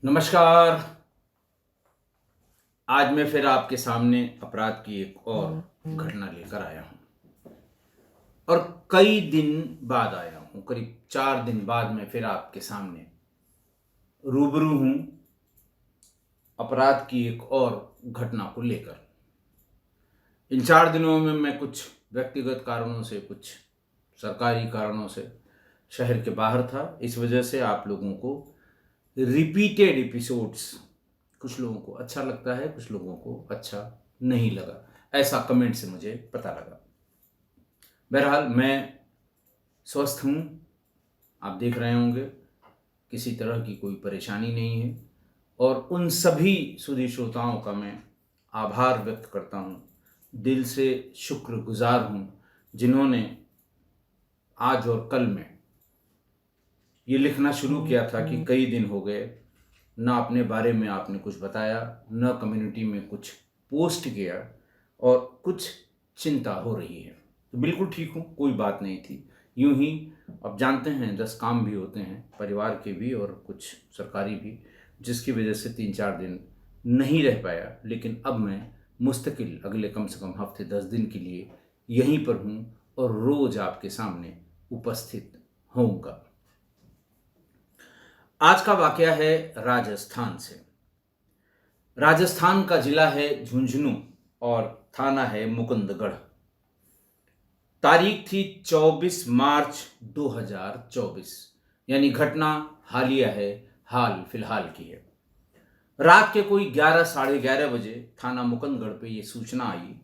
नमस्कार। आज मैं फिर आपके सामने अपराध की एक और घटना लेकर आया हूं और कई दिन बाद आया हूं। करीब 4 दिन बाद मैं फिर आपके सामने रूबरू हूं अपराध की एक और घटना को लेकर। इन 4 दिनों में मैं कुछ व्यक्तिगत कारणों से, कुछ सरकारी कारणों से शहर के बाहर था। इस वजह से आप लोगों को रिपीटेड एपिसोड्स, कुछ लोगों को अच्छा लगता है, कुछ लोगों को अच्छा नहीं लगा, ऐसा कमेंट से मुझे पता लगा। बहरहाल मैं स्वस्थ हूँ, आप देख रहे होंगे, किसी तरह की कोई परेशानी नहीं है। और उन सभी सुधी श्रोताओं का मैं आभार व्यक्त करता हूँ, दिल से शुक्रगुजार हूँ, जिन्होंने आज और कल में ये लिखना शुरू किया था कि कई दिन हो गए, ना अपने बारे में आपने कुछ बताया, न कम्युनिटी में कुछ पोस्ट किया और कुछ चिंता हो रही है। तो बिल्कुल ठीक हूँ, कोई बात नहीं थी। यूं ही अब जानते हैं 10 काम भी होते हैं, परिवार के भी और कुछ सरकारी भी, जिसकी वजह से 3-4 दिन नहीं रह पाया। लेकिन अब मैं मुस्तकिल अगले कम से कम हफ्ते 10 दिन के लिए यहीं पर हूँ और रोज़ आपके सामने उपस्थित होऊंगा। आज का वाकया है राजस्थान से। राजस्थान का जिला है झुंझुनू और थाना है मुकुंदगढ़। तारीख थी 24 मार्च 2024, यानी घटना हालिया है, हाल फिलहाल की है। रात के कोई 11 साढ़े 11 बजे थाना मुकुंदगढ़ पे ये सूचना आई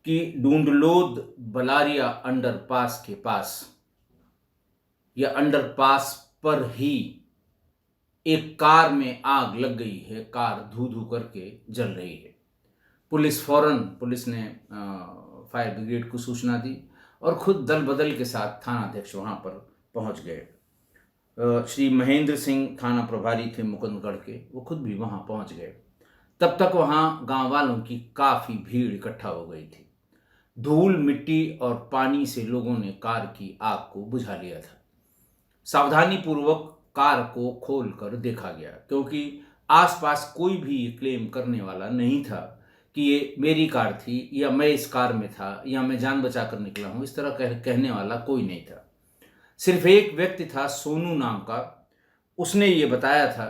कि डूंडलोद बलारिया अंडरपास के पास या अंडरपास पर ही एक कार में आग लग गई है। कार धू धू करके जल रही है। पुलिस ने फायर ब्रिगेड को सूचना दी और खुद दल बदल के साथ थाना अध्यक्ष वहां पर पहुंच गए। श्री महेंद्र सिंह थाना प्रभारी थे मुकुंदगढ़ के, वो खुद भी वहां पहुंच गए। तब तक वहां गांव वालों की काफी भीड़ इकट्ठा हो गई थी। धूल मिट्टी और पानी से लोगों ने कार की आग को बुझा लिया था। सावधानी पूर्वक कार को खोलकर देखा गया, क्योंकि आसपास कोई भी ये क्लेम करने वाला नहीं था कि ये मेरी कार थी या मैं इस कार में था या मैं जान बचा कर निकला हूं। इस तरह कहने वाला कोई नहीं था। सिर्फ एक व्यक्ति था, सोनू नाम का। उसने ये बताया था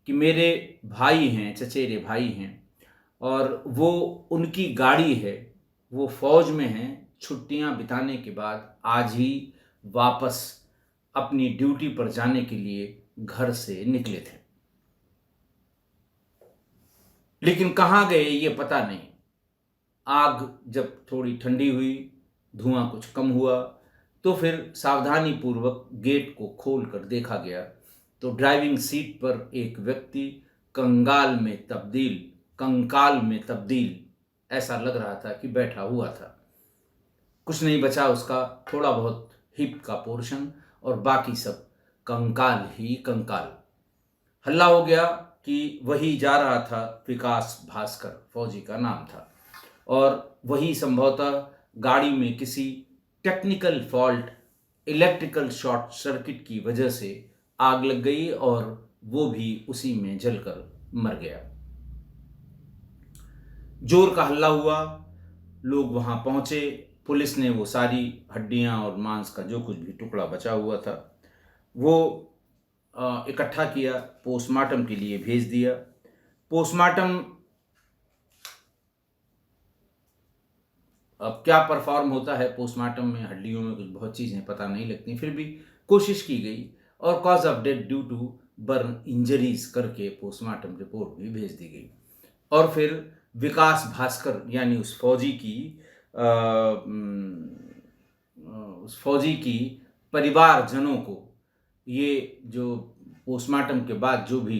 कि मेरे भाई हैं, चचेरे भाई हैं, और वो उनकी गाड़ी है, वो फौज में हैं, छुट्टियां बिताने के बाद आज ही वापस अपनी ड्यूटी पर जाने के लिए घर से निकले थे। लेकिन कहाँ गए ये पता नहीं। आग जब थोड़ी ठंडी हुई, धुआं कुछ कम हुआ, तो फिर सावधानी पूर्वक गेट को खोलकर देखा गया तो ड्राइविंग सीट पर एक व्यक्ति कंकाल में तब्दील ऐसा लग रहा था कि बैठा हुआ था। कुछ नहीं बचा उसका, थोड़ा बहुत हिप का पोर्शन और बाकी सब कंकाल ही कंकाल। हल्ला हो गया कि वही जा रहा था, विकास भास्कर फौजी का नाम था, और वही संभवतः गाड़ी में किसी technical fault, electrical short circuit की वजह से आग लग गई और वो भी उसी में जलकर मर गया। जोर का हल्ला हुआ, लोग वहां पहुंचे। पुलिस ने वो सारी हड्डियां और मांस का जो कुछ भी टुकड़ा बचा हुआ था वो इकट्ठा किया, पोस्टमार्टम के लिए भेज दिया। पोस्टमार्टम अब क्या परफॉर्म होता है पोस्टमार्टम में, हड्डियों में कुछ बहुत चीज़ें पता नहीं लगती, फिर भी कोशिश की गई और cause of death due to burn injuries करके पोस्टमार्टम रिपोर्ट भी भेज दी गई। और फिर विकास भास्कर यानी उस फौजी की परिवारजनों को ये जो पोस्टमार्टम के बाद जो भी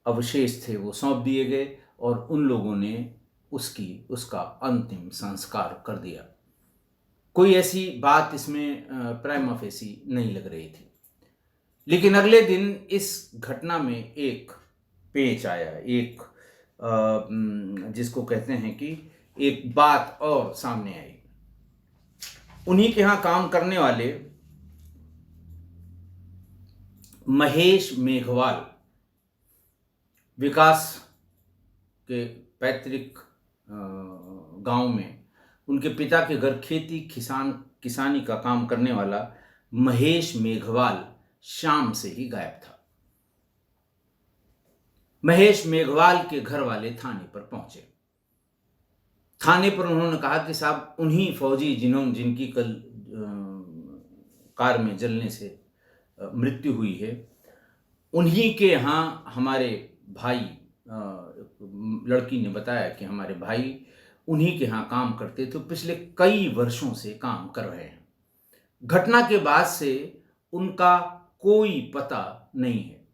अवशेष थे वो सौंप दिए गए और उन लोगों ने उसका अंतिम संस्कार कर दिया। कोई ऐसी बात इसमें प्राइमा फेसी नहीं लग रही थी। लेकिन अगले दिन इस घटना में एक पेच आया, एक जिसको कहते हैं कि एक बात और सामने आई। उन्हीं के यहाँ काम करने वाले महेश मेघवाल, विकास के पैतृक गांव में उनके पिता के घर खेती किसानी का काम करने वाला महेश मेघवाल शाम से ही गायब था। महेश मेघवाल के घर वाले थाने पर पहुंचे। थाने पर उन्होंने कहा कि साहब उन्हीं फौजी जिनकी कल कार में जलने से मृत्यु हुई है, उन्हीं के यहाँ हमारे भाई, लड़की ने बताया कि हमारे भाई उन्हीं के यहाँ काम करते थे, पिछले कई वर्षों से काम कर रहे हैं। घटना के बाद से उनका कोई पता नहीं है।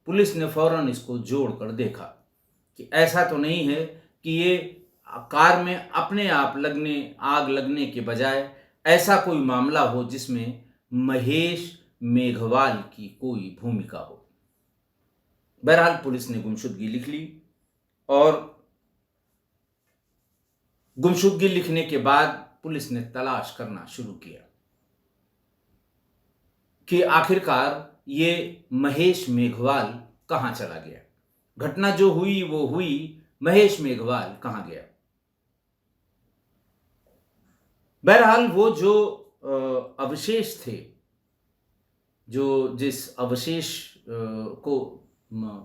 पुलिस ने फौरन इसको जोड़कर देखा कि ऐसा तो नहीं है कि ये कार में अपने आप आग लगने के बजाय ऐसा कोई मामला हो जिसमें महेश मेघवाल की कोई भूमिका हो। बहरहाल पुलिस ने गुमशुदगी लिख ली और गुमशुदगी लिखने के बाद पुलिस ने तलाश करना शुरू किया कि आखिरकार ये महेश मेघवाल कहां चला गया। घटना जो हुई वो हुई, महेश मेघवाल कहां गया। बहरहाल वो जो अवशेष थे, जिस अवशेष को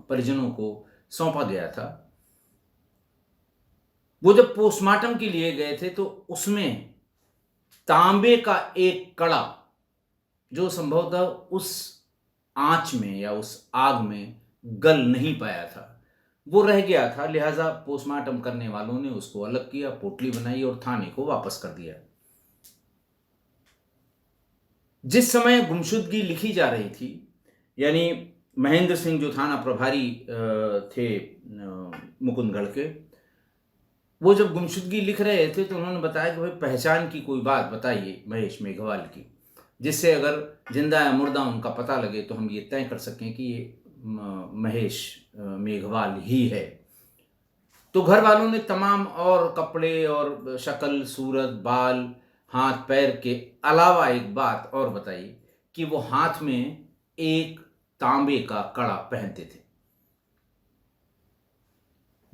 परिजनों को सौंपा गया था, वो जब पोस्टमार्टम के लिए गए थे तो उसमें तांबे का एक कड़ा, जो संभवतः उस आंच में या उस आग में गल नहीं पाया था, वो रह गया था। लिहाजा पोस्टमार्टम करने वालों ने उसको अलग किया, पोटली बनाई और थाने को वापस कर दिया। जिस समय गुमशुदगी लिखी जा रही थी, यानी महेंद्र सिंह जो थाना प्रभारी थे मुकुंदगढ़ के, वो जब गुमशुदगी लिख रहे थे तो उन्होंने बताया कि भाई पहचान की कोई बात बताइए महेश मेघवाल की, जिससे अगर जिंदा या मुर्दा उनका पता लगे तो हम ये तय कर सकें कि ये महेश मेघवाल ही है। तो घर वालों ने तमाम और कपड़े और शक्ल सूरत बाल हाथ पैर के अलावा एक बात और बताई कि वो हाथ में एक तांबे का कड़ा पहनते थे।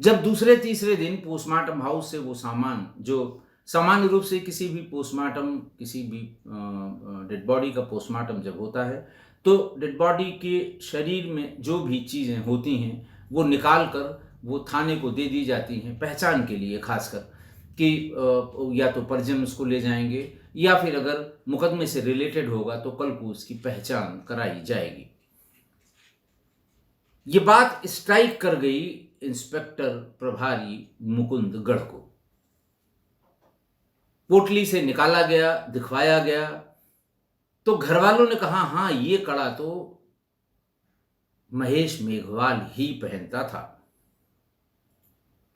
जब दूसरे तीसरे दिन पोस्टमार्टम हाउस से वो सामान, जो सामान्य रूप से किसी भी डेड बॉडी का पोस्टमार्टम जब होता है तो डेड बॉडी के शरीर में जो भी चीज़ें होती हैं वो निकाल कर वो थाने को दे दी जाती हैं पहचान के लिए, खासकर कि या तो परिजन उसको ले जाएंगे या फिर अगर मुकदमे से रिलेटेड होगा तो कल को उसकी पहचान कराई जाएगी। ये बात स्ट्राइक कर गई इंस्पेक्टर प्रभारी मुकुंदगढ़ को। पोटली से निकाला गया, दिखवाया गया तो घर वालों ने कहा हाँ ये कड़ा तो महेश मेघवाल ही पहनता था।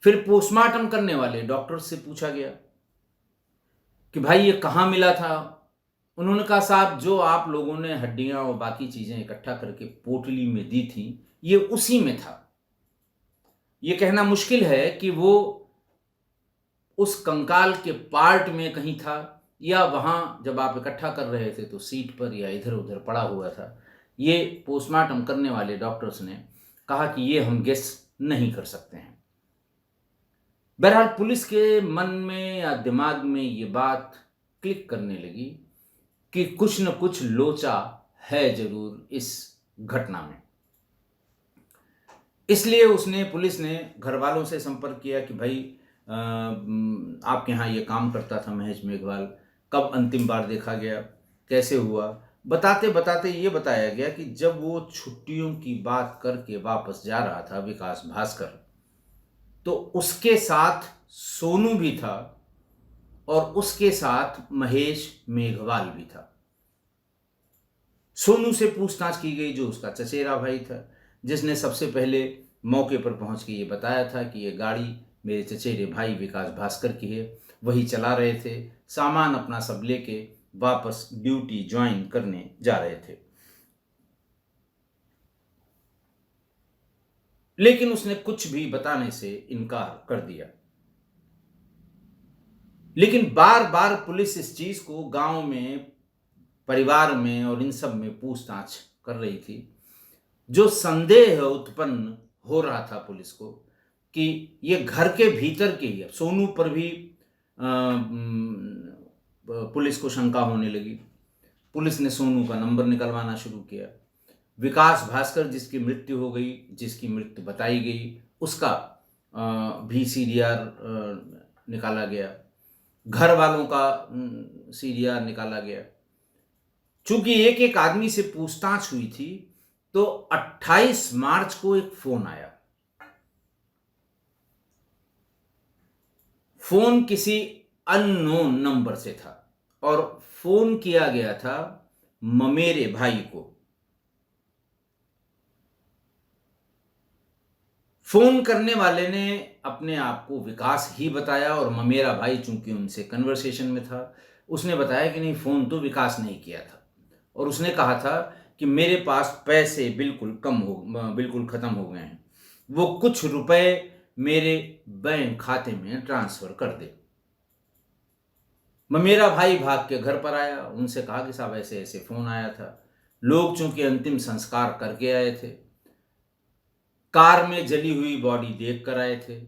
फिर पोस्टमार्टम करने वाले डॉक्टर से पूछा गया कि भाई ये कहाँ मिला था। उन्होंने कहा साहब जो आप लोगों ने हड्डियां और बाकी चीजें इकट्ठा करके पोटली में दी थी ये उसी में था। ये कहना मुश्किल है कि वो उस कंकाल के पार्ट में कहीं था या वहां जब आप इकट्ठा कर रहे थे तो सीट पर या इधर उधर पड़ा हुआ था। ये पोस्टमार्टम करने वाले डॉक्टर्स ने कहा कि ये हम गेस नहीं कर सकते हैं। बहरहाल पुलिस के मन में या दिमाग में ये बात क्लिक करने लगी कि कुछ न कुछ लोचा है जरूर इस घटना में। इसलिए पुलिस ने घर वालों से संपर्क किया कि भाई आपके यहाँ ये काम करता था महेश मेघवाल, कब अंतिम बार देखा गया, कैसे हुआ। बताते बताते ये बताया गया कि जब वो छुट्टियों की बात करके वापस जा रहा था विकास भास्कर, तो उसके साथ सोनू भी था और उसके साथ महेश मेघवाल भी था। सोनू से पूछताछ की गई जो उसका चचेरा भाई था, जिसने सबसे पहले मौके पर पहुंच के ये बताया था कि ये गाड़ी मेरे चचेरे भाई विकास भास्कर की है, वही चला रहे थे, सामान अपना सब लेके वापस ड्यूटी ज्वाइन करने जा रहे थे। लेकिन उसने कुछ भी बताने से इनकार कर दिया। लेकिन बार बार पुलिस इस चीज को गांव में, परिवार में और इन सब में पूछताछ कर रही थी। जो संदेह उत्पन्न हो रहा था पुलिस को कि ये घर के भीतर के ही है। सोनू पर भी पुलिस को शंका होने लगी। पुलिस ने सोनू का नंबर निकलवाना शुरू किया। विकास भास्कर जिसकी मृत्यु हो गई, जिसकी मृत्यु बताई गई, उसका भी सीडीआर निकाला गया। घर वालों का सीडीआर निकाला गया। चूंकि एक एक आदमी से पूछताछ हुई थी, तो 28 मार्च को एक फोन आया। फोन किसी अननोन नंबर से था और फोन किया गया था ममेरे भाई को। फोन करने वाले ने अपने आप को विकास ही बताया और ममेरा भाई चूंकि उनसे कन्वर्सेशन में था, उसने बताया कि नहीं, फोन तो विकास ने किया था और उसने कहा था कि मेरे पास पैसे बिल्कुल खत्म हो गए हैं, वो कुछ रुपए मेरे बैंक खाते में ट्रांसफर कर दे। ममेरा भाई भाग के घर पर आया, उनसे कहा कि साहब ऐसे ऐसे फोन आया था। लोग चूंकि अंतिम संस्कार करके आए थे, कार में जली हुई बॉडी देख कर आए थे,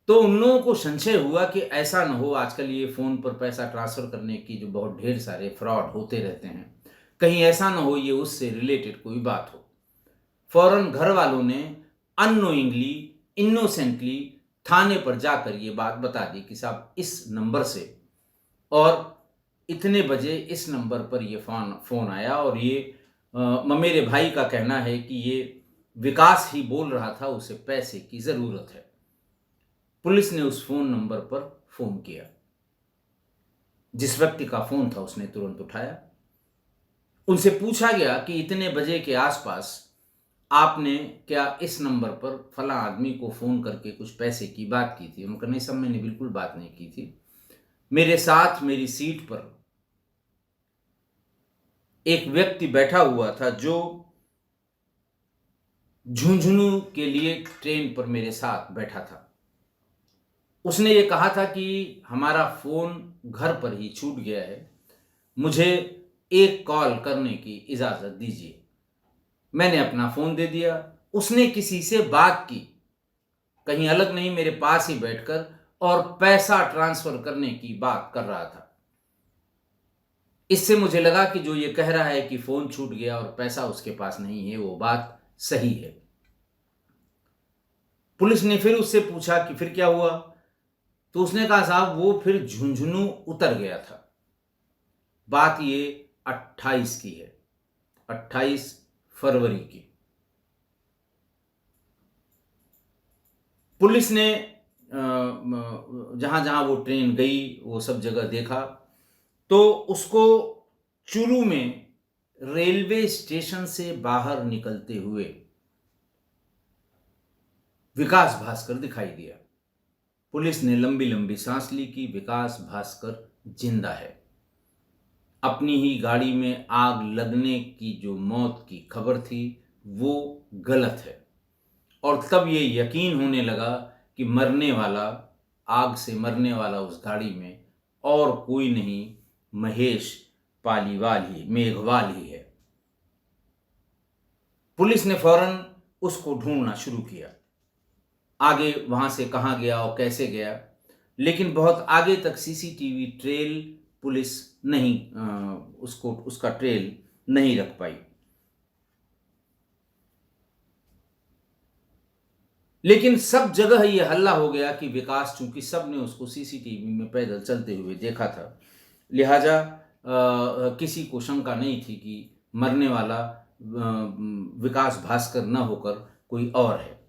तो उन लोगों को संशय हुआ कि ऐसा न हो, आजकल ये फोन पर पैसा ट्रांसफर करने की जो बहुत ढेर सारे फ्रॉड होते रहते हैं, कहीं ऐसा न हो ये उससे रिलेटेड कोई बात हो। फौरन घर वालों ने अननोइंगली, इनोसेंटली थाने पर जाकर ये बात बता दी कि साहब इस नंबर से और इतने बजे इस नंबर पर ये फोन आया और ये मेरे भाई का कहना है कि ये विकास ही बोल रहा था, उसे पैसे की जरूरत है। पुलिस ने उस फोन नंबर पर फोन किया। जिस व्यक्ति का फोन था उसने तुरंत उठाया। उनसे पूछा गया कि इतने बजे के आसपास आपने क्या इस नंबर पर फला आदमी को फोन करके कुछ पैसे की बात की थी? उन्होंने नहीं साहब, मैंने बिल्कुल बात नहीं की थी। मेरे साथ मेरी सीट पर एक व्यक्ति बैठा हुआ था जो झुंझुनू के लिए ट्रेन पर मेरे साथ बैठा था। उसने ये कहा था कि हमारा फोन घर पर ही छूट गया है, मुझे एक कॉल करने की इजाजत दीजिए। मैंने अपना फोन दे दिया। उसने किसी से बात की, कहीं अलग नहीं, मेरे पास ही बैठकर, और पैसा ट्रांसफर करने की बात कर रहा था। इससे मुझे लगा कि जो ये कह रहा है कि फोन छूट गया और पैसा उसके पास नहीं है, वो बात सही है। पुलिस ने फिर उससे पूछा कि फिर क्या हुआ, तो उसने कहा साहब वो फिर झुंझुनू उतर गया था। बात ये 28 की है, 28 फरवरी की। पुलिस ने जहां जहां वो ट्रेन गई वो सब जगह देखा, तो उसको चुरू में रेलवे स्टेशन से बाहर निकलते हुए विकास भास्कर दिखाई दिया। पुलिस ने लंबी लंबी सांस ली कि विकास भास्कर जिंदा है। अपनी ही गाड़ी में आग लगने की जो मौत की खबर थी वो गलत है, और तब ये यकीन होने लगा कि मरने वाला, आग से मरने वाला उस गाड़ी में और कोई नहीं, महेश पालीवाल ही, मेघवाल ही है। पुलिस ने फौरन उसको ढूंढना शुरू किया। आगे वहां से कहां गया और कैसे गया, लेकिन बहुत आगे तक सीसीटीवी ट्रेल पुलिस नहीं उसका ट्रेल नहीं रख पाई। लेकिन सब जगह यह हल्ला हो गया कि विकास, चूंकि सब ने उसको सीसीटीवी में पैदल चलते हुए देखा था, लिहाजा किसी को शंका नहीं थी कि मरने वाला विकास भास्कर न होकर कोई और है।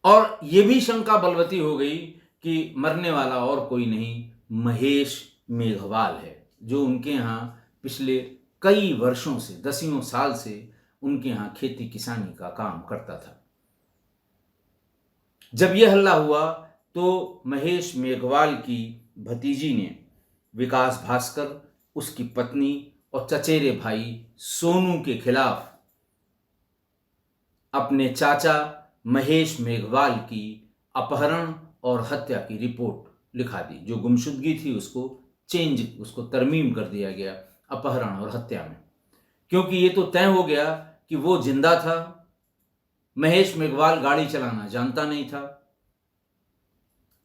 और यह भी शंका बलवती हो गई कि मरने वाला और कोई नहीं, महेश मेघवाल है, जो उनके यहाँ पिछले कई वर्षों से, दसियों साल से उनके यहाँ खेती किसानी का काम करता था। जब यह हल्ला हुआ तो महेश मेघवाल की भतीजी ने विकास भास्कर, उसकी पत्नी और चचेरे भाई सोनू के खिलाफ अपने चाचा महेश मेघवाल की अपहरण और हत्या की रिपोर्ट लिखा दी। जो गुमशुदगी थी उसको उसको तरमीम कर दिया गया अपहरण और हत्या में, क्योंकि ये तो तय हो गया कि वो जिंदा था। महेश मेघवाल गाड़ी चलाना जानता नहीं था।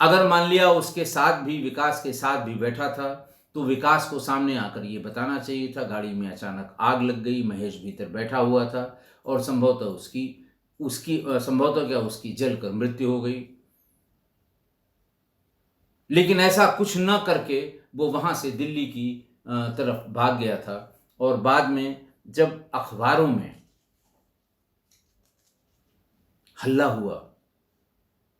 अगर मान लिया उसके साथ भी, विकास के साथ भी बैठा था, तो विकास को सामने आकर ये बताना चाहिए था। गाड़ी में अचानक आग लग गई, महेश भीतर बैठा हुआ था और संभवतः उसकी जलकर मृत्यु हो गई। लेकिन ऐसा कुछ न करके वो वहां से दिल्ली की तरफ भाग गया था। और बाद में जब अखबारों में हल्ला हुआ,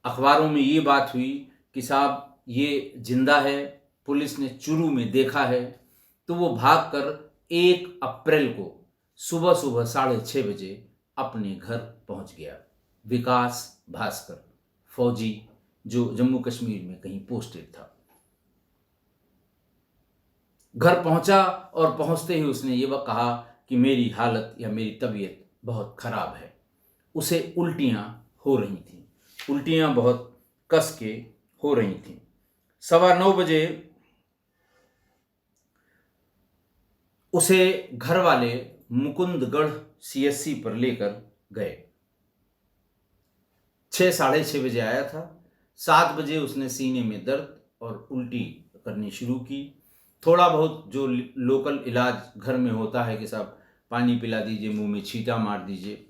अखबारों में ये बात हुई कि साहब ये जिंदा है, पुलिस ने चुरू में देखा है, तो वो भागकर 1 अप्रैल को सुबह सुबह 6:30 बजे अपने घर पहुंच गया। विकास भास्कर, फौजी, जो जम्मू कश्मीर में कहीं पोस्टेड था, घर पहुंचा और पहुंचते ही उसने ये कहा कि मेरी हालत या मेरी तबीयत बहुत खराब है। उसे उल्टियां हो रही थीं, उल्टियां बहुत कस के हो रही थीं। 9:15 बजे उसे घर वाले मुकुंदगढ़ सीएससी पर लेकर गए। 6, 6:30 बजे आया था। 7 बजे उसने सीने में दर्द और उल्टी करनी शुरू की। थोड़ा बहुत जो लोकल इलाज घर में होता है कि साहब पानी पिला दीजिए, मुंह में छींटा मार दीजिए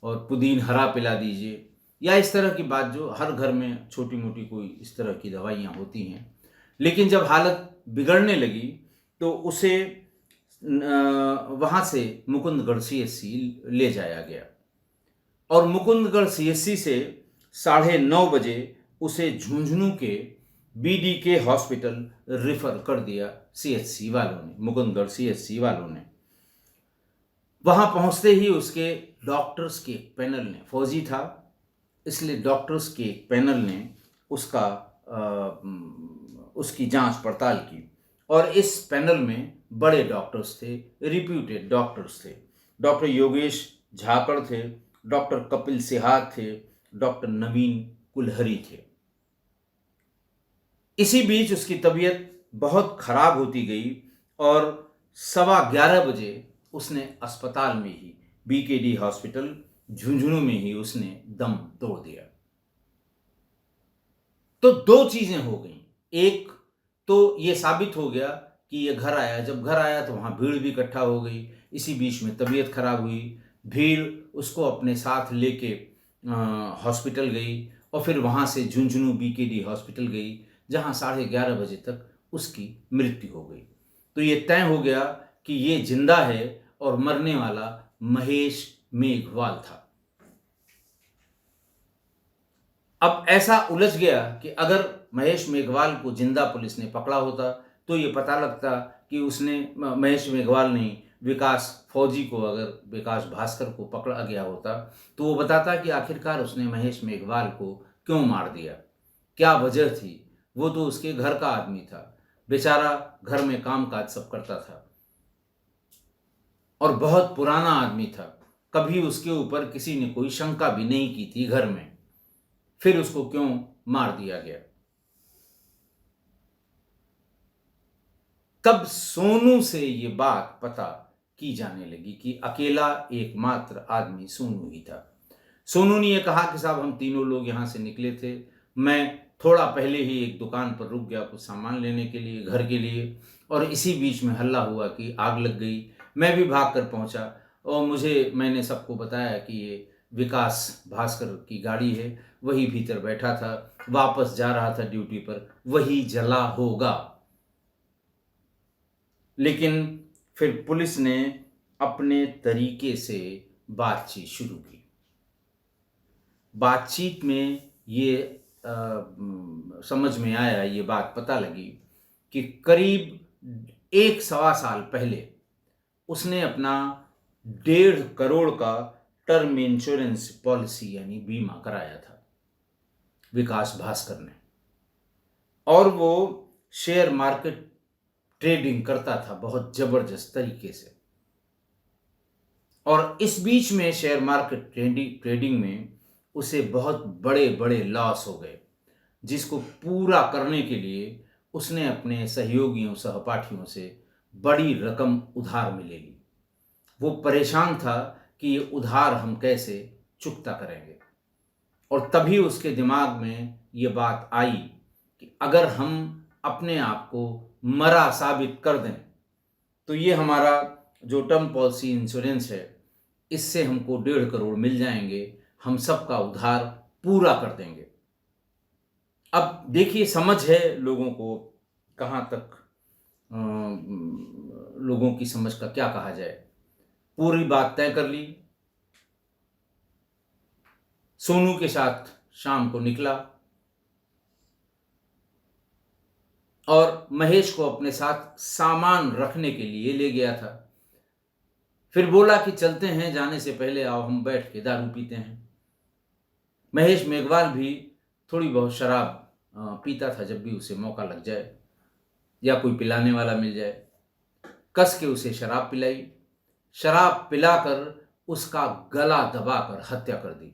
और पुदीन हरा पिला दीजिए, या इस तरह की बात जो हर घर में छोटी मोटी कोई इस तरह की दवाइयाँ होती हैं। लेकिन जब हालत बिगड़ने लगी तो उसे वहाँ से मुकुंदगढ़ सीएससी ले जाया गया और मुकुंदगढ़ सीएससी से 9:30 बजे उसे झुंझुनू के बीडीके हॉस्पिटल रेफर कर दिया सीएचसी वालों ने, मुकुंदगढ़ सीएचसी वालों ने। वहां पहुंचते ही उसके डॉक्टर्स के एक पैनल ने, फौजी था इसलिए डॉक्टर्स के एक पैनल ने उसकी जांच पड़ताल की और इस पैनल में बड़े डॉक्टर्स थे, रिप्यूटेड डॉक्टर्स थे। डॉक्टर योगेश झाकड़ थे, डॉक्टर कपिल सिहाग थे, डॉक्टर नवीन कुलहरी थे। इसी बीच उसकी तबीयत बहुत खराब होती गई और 11:15 बजे उसने अस्पताल में ही, बीकेडी हॉस्पिटल झुंझुनू में ही उसने दम तोड़ दिया। तो 2 चीजें हो गई। एक तो ये साबित हो गया कि ये घर आया, जब घर आया तो वहां भीड़ भी इकट्ठा हो गई। इसी बीच में तबीयत खराब हुई, भीड़ उसको अपने साथ लेके हॉस्पिटल गई और फिर वहां से झुंझुनू बीकेडी हॉस्पिटल गई, जहां 11:30 बजे तक उसकी मृत्यु हो गई। तो ये तय हो गया कि ये जिंदा है और मरने वाला महेश मेघवाल था। अब ऐसा उलझ गया कि अगर महेश मेघवाल को जिंदा पुलिस ने पकड़ा होता तो ये पता लगता कि उसने, महेश मेघवाल नहीं, विकास फौजी को, अगर विकास भास्कर को पकड़ा गया होता तो वो बताता कि आखिरकार उसने महेश मेघवाल को क्यों मार दिया, क्या वजह थी। वो तो उसके घर का आदमी था, बेचारा घर में काम काज सब करता था और बहुत पुराना आदमी था। कभी उसके ऊपर किसी ने कोई शंका भी नहीं की थी घर में, फिर उसको क्यों मार दिया गया। तब सोनू से ये बात पता की जाने लगी कि अकेला एकमात्र आदमी सोनू ही था। सोनू ने यह कहा कि साहब हम तीनों लोग यहां से निकले थे, मैं थोड़ा पहले ही एक दुकान पर रुक गया कुछ सामान लेने के लिए, घर के लिए, और इसी बीच में हल्ला हुआ कि आग लग गई। मैं भी भाग कर पहुंचा और मैंने सबको बताया कि ये विकास भास्कर की गाड़ी है, वही भीतर बैठा था, वापस जा रहा था ड्यूटी पर, वही जला होगा। लेकिन फिर पुलिस ने अपने तरीके से बातचीत शुरू की। बातचीत में ये समझ में आया, ये बात पता लगी कि करीब 1-1.25 साल पहले उसने अपना 1.5 करोड़ का टर्म इंश्योरेंस पॉलिसी यानी बीमा कराया था विकास भास्कर ने, और वो शेयर मार्केट ट्रेडिंग करता था बहुत जबरदस्त तरीके से। और इस बीच में शेयर मार्केट ट्रेडिंग में उसे बहुत बड़े बड़े लॉस हो गए। जिसको पूरा करने के लिए उसने अपने सहयोगियों सहपाठियों से बड़ी रकम उधार में ले ली। वो परेशान था कि ये उधार हम कैसे चुकता करेंगे, और तभी उसके दिमाग में ये बात आई कि अगर हम अपने आप को मरा साबित कर दें तो ये हमारा जो टर्म पॉलिसी इंश्योरेंस है, इससे हमको 1.5 करोड़ मिल जाएंगे, हम सबका उधार पूरा कर देंगे। अब देखिए, समझ है लोगों को कहाँ तक, लोगों की समझ का क्या कहा जाए। पूरी बात तय कर ली, सोनू के साथ शाम को निकला और महेश को अपने साथ सामान रखने के लिए ले गया था। फिर बोला कि चलते हैं, जाने से पहले आओ हम बैठ के दारू पीते हैं। महेश मेघवाल भी थोड़ी बहुत शराब पीता था जब भी उसे मौका लग जाए या कोई पिलाने वाला मिल जाए। कस के उसे शराब पिलाई, शराब पिलाकर उसका गला दबाकर हत्या कर दी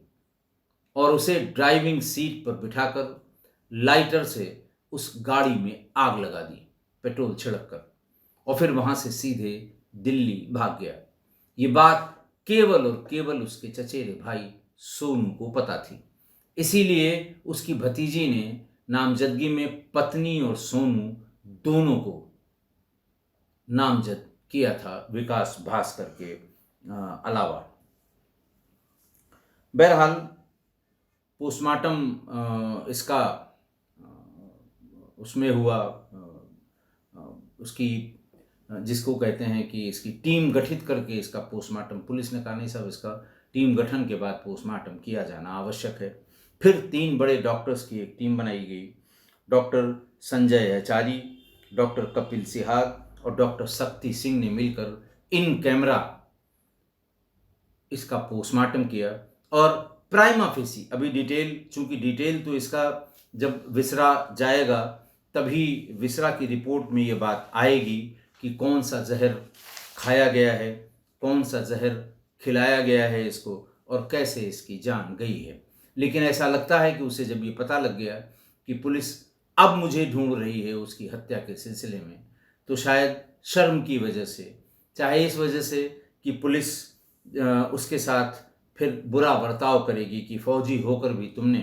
और उसे ड्राइविंग सीट पर बिठाकर लाइटर से उस गाड़ी में आग लगा दी, पेट्रोल छिड़क कर, और फिर वहां से सीधे दिल्ली भाग गया। ये बात केवल और केवल उसके चचेरे भाई सोनू को पता थी, इसीलिए उसकी भतीजी ने नामजदगी में पत्नी और सोनू दोनों को नामजद किया था विकास भास्कर के अलावा। बहरहाल पोस्टमार्टम इसका उसमें हुआ, उसकी जिसको कहते हैं कि इसकी टीम गठित करके इसका पोस्टमार्टम, पुलिस ने कहा नहीं साहब, इसका टीम गठन के बाद पोस्टमार्टम किया जाना आवश्यक है। फिर 3 बड़े डॉक्टर्स की एक टीम बनाई गई, डॉक्टर संजय आचार्य, डॉक्टर कपिल सिहाग और डॉक्टर शक्ति सिंह ने मिलकर इन कैमरा इसका पोस्टमार्टम किया। और प्राइमा फेसी अभी डिटेल, चूंकि डिटेल तो इसका जब विसरा जाएगा तभी विसरा की रिपोर्ट में ये बात आएगी कि कौन सा जहर खाया गया है, कौन सा जहर खिलाया गया है इसको, और कैसे इसकी जान गई है। लेकिन ऐसा लगता है कि उसे जब ये पता लग गया कि पुलिस अब मुझे ढूंढ रही है उसकी हत्या के सिलसिले में, तो शायद शर्म की वजह से, चाहे इस वजह से कि पुलिस उसके साथ फिर बुरा बर्ताव करेगी कि फौजी होकर भी तुमने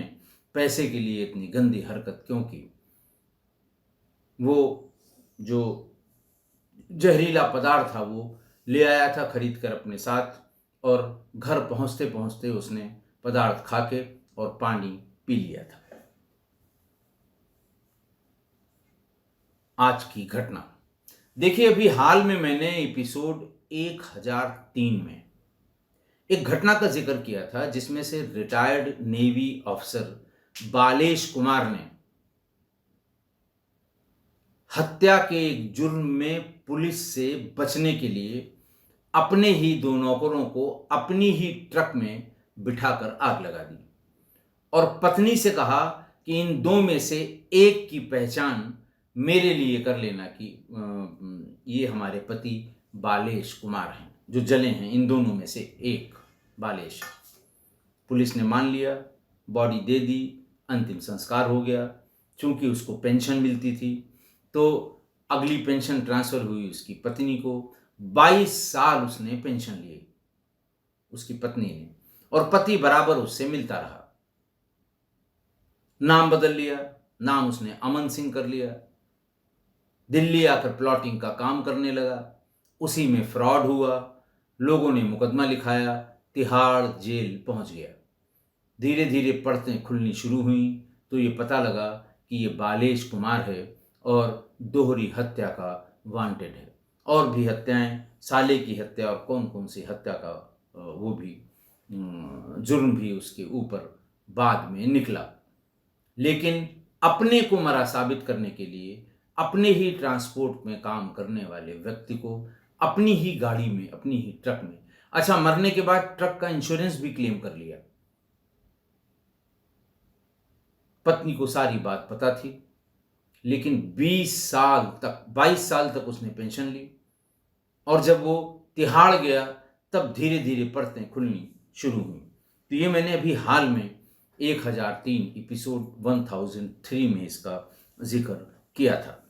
पैसे के लिए इतनी गंदी हरकत क्यों की। वो जो जहरीला पदार्थ था वो ले आया था खरीद कर अपने साथ, और घर पहुंचते पहुंचते उसने पदार्थ खा के और पानी पी लिया था। आज की घटना देखिए, अभी हाल में मैंने एपिसोड 1003 में एक घटना का जिक्र किया था जिसमें से रिटायर्ड नेवी ऑफिसर बालेश कुमार ने हत्या के एक जुर्म में पुलिस से बचने के लिए अपने ही 2 नौकरों को अपनी ही ट्रक में बिठाकर आग लगा दी और पत्नी से कहा कि इन 2 में से एक की पहचान मेरे लिए कर लेना कि ये हमारे पति बालेश कुमार हैं जो जले हैं, इन दोनों में से एक बालेश। पुलिस ने मान लिया, बॉडी दे दी, अंतिम संस्कार हो गया। चूंकि उसको पेंशन मिलती थी तो अगली पेंशन ट्रांसफर हुई उसकी पत्नी को। 22 साल उसने पेंशन ली उसकी पत्नी ने, और पति बराबर उससे मिलता रहा। नाम बदल लिया, नाम उसने अमन सिंह कर लिया। दिल्ली आकर प्लॉटिंग का काम करने लगा, उसी में फ्रॉड हुआ, लोगों ने मुकदमा लिखाया, तिहाड़ जेल पहुंच गया। धीरे धीरे परतें खुलनी शुरू हुई तो ये पता लगा कि ये बालेश कुमार है और दोहरी हत्या का वांटेड है। और भी हत्याएं, साले की हत्या और कौन कौन सी हत्या का वो भी जुर्म भी उसके ऊपर बाद में निकला। लेकिन अपने को मरा साबित करने के लिए अपने ही ट्रांसपोर्ट में काम करने वाले व्यक्ति को अपनी ही गाड़ी में, अपनी ही ट्रक में, अच्छा मरने के बाद ट्रक का इंश्योरेंस भी क्लेम कर लिया। पत्नी को सारी बात पता थी, लेकिन 22 साल तक उसने पेंशन ली, और जब वो तिहाड़ गया तब धीरे धीरे परतें खुलनी शुरू हुई। तो ये मैंने अभी हाल में 1003 एपिसोड 1003 में इसका जिक्र किया था।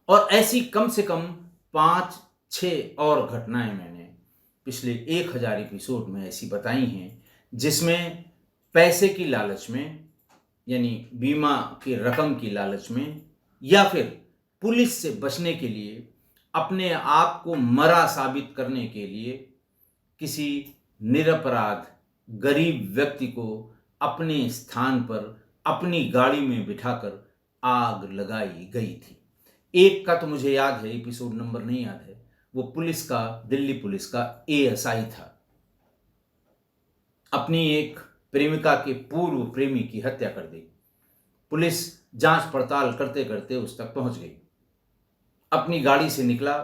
और ऐसी कम से कम 5-6 और घटनाएं मैंने पिछले 1000 एपिसोड में ऐसी बताई हैं जिसमें पैसे की लालच में, यानी बीमा की रकम की लालच में, या फिर पुलिस से बचने के लिए, अपने आप को मरा साबित करने के लिए किसी निरपराध गरीब व्यक्ति को अपने स्थान पर अपनी गाड़ी में बिठाकर आग लगाई गई थी। एक का तो मुझे याद है, एपिसोड नंबर नहीं याद है, वो पुलिस का, दिल्ली पुलिस का एएसआई था। अपनी एक प्रेमिका के पूर्व प्रेमी की हत्या कर दी। पुलिस जांच पड़ताल करते करते उस तक पहुंच गई। अपनी गाड़ी से निकला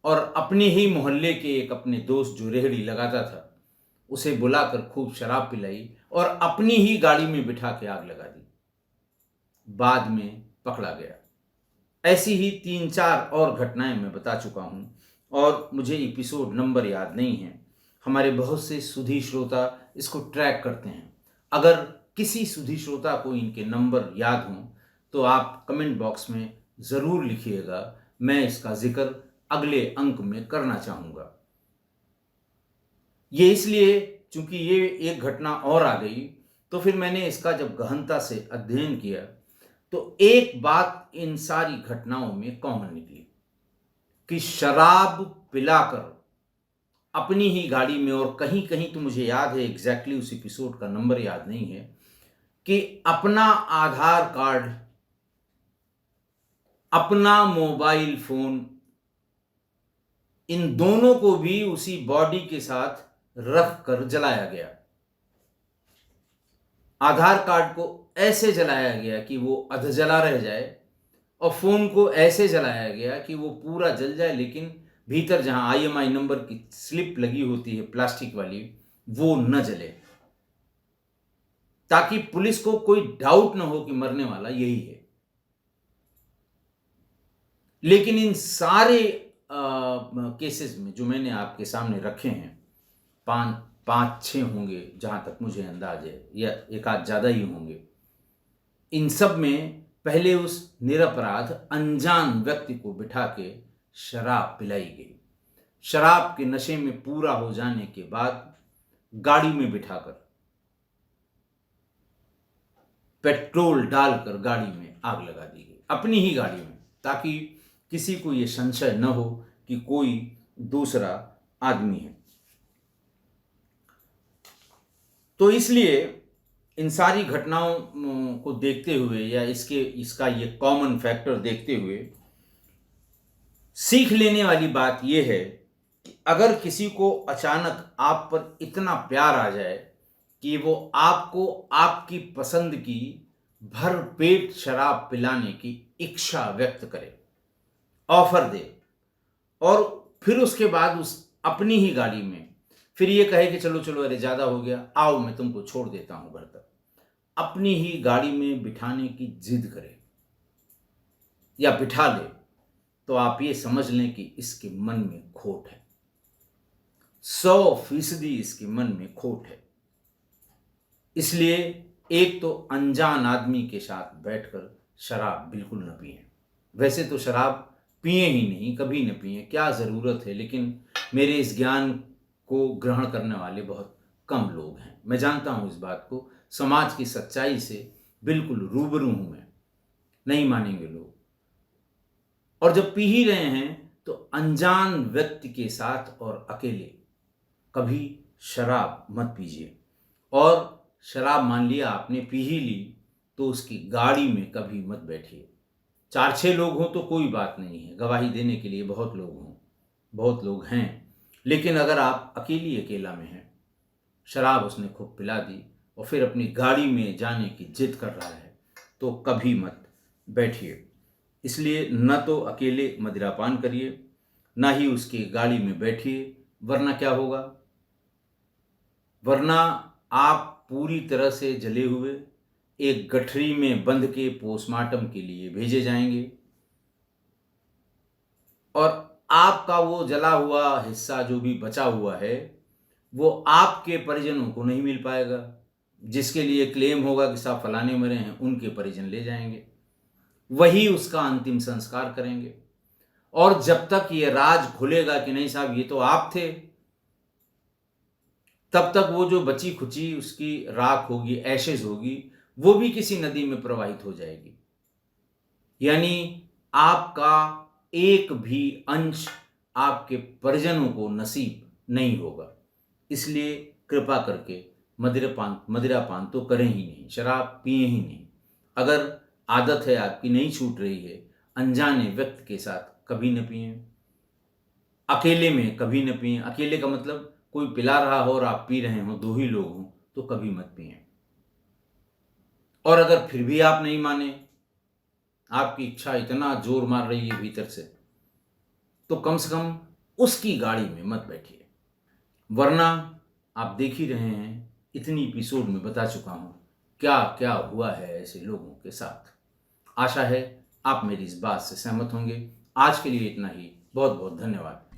और अपने ही मोहल्ले के एक अपने दोस्त जो रेहड़ी लगाता था उसे बुलाकर खूब शराब पिलाई और अपनी ही गाड़ी में बिठा के आग लगा दी। बाद में पकड़ा गया। ऐसी ही 3-4 और घटनाएं मैं बता चुका हूं और मुझे एपिसोड नंबर याद नहीं है। हमारे बहुत से सुधी श्रोता इसको ट्रैक करते हैं। अगर किसी सुधी श्रोता को इनके नंबर याद हों तो आप कमेंट बॉक्स में ज़रूर लिखिएगा। मैं इसका जिक्र अगले अंक में करना चाहूँगा। ये इसलिए चूंकि ये एक घटना और आ गई तो फिर मैंने इसका जब गहनता से अध्ययन किया तो एक बात इन सारी घटनाओं में कॉमन निकली कि शराब पिलाकर अपनी ही गाड़ी में, और कहीं कहीं तो मुझे याद है एग्जैक्टली उस एपिसोड का नंबर याद नहीं है, कि अपना आधार कार्ड, अपना मोबाइल फोन, इन दोनों को भी उसी बॉडी के साथ रख कर जलाया गया। आधार कार्ड को ऐसे जलाया गया कि वो अधजला रह जाए और फोन को ऐसे जलाया गया कि वो पूरा जल जाए, लेकिन भीतर जहां आईएमआई नंबर की स्लिप लगी होती है प्लास्टिक वाली, वो न जले, ताकि पुलिस को कोई डाउट न हो कि मरने वाला यही है। लेकिन इन सारे केसेस में जो मैंने आपके सामने रखे हैं, 5-6 होंगे जहां तक मुझे अंदाज है, या एक आध ज्यादा ही होंगे, इन सब में पहले उस निरपराध अनजान व्यक्ति को बिठा के शराब पिलाई गई। शराब के नशे में पूरा हो जाने के बाद गाड़ी में बिठाकर पेट्रोल डालकर गाड़ी में आग लगा दी गई, अपनी ही गाड़ी में, ताकि किसी को यह संशय न हो कि कोई दूसरा आदमी है। तो इसलिए इन सारी घटनाओं को देखते हुए, या इसका ये कॉमन फैक्टर देखते हुए, सीख लेने वाली बात यह है कि अगर किसी को अचानक आप पर इतना प्यार आ जाए कि वो आपको आपकी पसंद की भरपेट शराब पिलाने की इच्छा व्यक्त करे, ऑफर दे, और फिर उसके बाद उस अपनी ही गाड़ी में फिर ये कहे कि चलो चलो, अरे ज्यादा हो गया, आओ मैं तुमको छोड़ देता हूं घर तक, अपनी ही गाड़ी में बिठाने की जिद करे या बिठा ले, तो आप ये समझ लें कि इसके मन में खोट है। 100% इसके मन में खोट है। इसलिए एक तो अनजान आदमी के साथ बैठकर शराब बिल्कुल न पिए। वैसे तो शराब पिए ही नहीं, कभी न पिए, क्या ज़रूरत है, लेकिन मेरे इस ज्ञान को ग्रहण करने वाले बहुत कम लोग हैं। मैं जानता हूँ इस बात को, समाज की सच्चाई से बिल्कुल रूबरू हूँ मैं, नहीं मानेंगे लोग। और जब पी ही रहे हैं तो अनजान व्यक्ति के साथ और अकेले कभी शराब मत पीजिए। और शराब मान लिया आपने पी ही ली तो उसकी गाड़ी में कभी मत बैठिए। 4-6 लोग हों तो कोई बात नहीं है, गवाही देने के लिए बहुत लोग हैं। लेकिन अगर आप अकेला में हैं, शराब उसने खूब पिला दी और फिर अपनी गाड़ी में जाने की जिद कर रहा है, तो कभी मत बैठिए। इसलिए न तो अकेले मदिरापान करिए, ना ही उसकी गाड़ी में बैठिए, वरना क्या होगा? वरना आप पूरी तरह से जले हुए एक गठरी में बंध के पोस्टमार्टम के लिए भेजे जाएंगे, और आपका वो जला हुआ हिस्सा जो भी बचा हुआ है वो आपके परिजनों को नहीं मिल पाएगा, जिसके लिए क्लेम होगा कि साहब फलाने मरे हैं, उनके परिजन ले जाएंगे, वही उसका अंतिम संस्कार करेंगे। और जब तक ये राज खुलेगा कि नहीं साहब ये तो आप थे, तब तक वो जो बची खुची उसकी राख होगी, एशेज होगी, वो भी किसी नदी में प्रवाहित हो जाएगी। यानी आपका एक भी अंश आपके परिजनों को नसीब नहीं होगा। इसलिए कृपा करके मदिरा पान तो करें ही नहीं, शराब पिए ही नहीं। अगर आदत है आपकी नहीं छूट रही है, अनजाने व्यक्ति के साथ कभी न पिए, अकेले में कभी न पिए। अकेले का मतलब कोई पिला रहा हो और आप पी रहे हो, दो ही लोग हों, तो कभी मत पिए। और अगर फिर भी आप नहीं माने, आपकी इच्छा इतना जोर मार रही है भीतर से, तो कम से कम उसकी गाड़ी में मत बैठिए। वरना आप देख ही रहे हैं, इतनी एपिसोड में बता चुका हूं क्या क्या हुआ है ऐसे लोगों के साथ। आशा है आप मेरी इस बात से सहमत होंगे। आज के लिए इतना ही। बहुत बहुत धन्यवाद।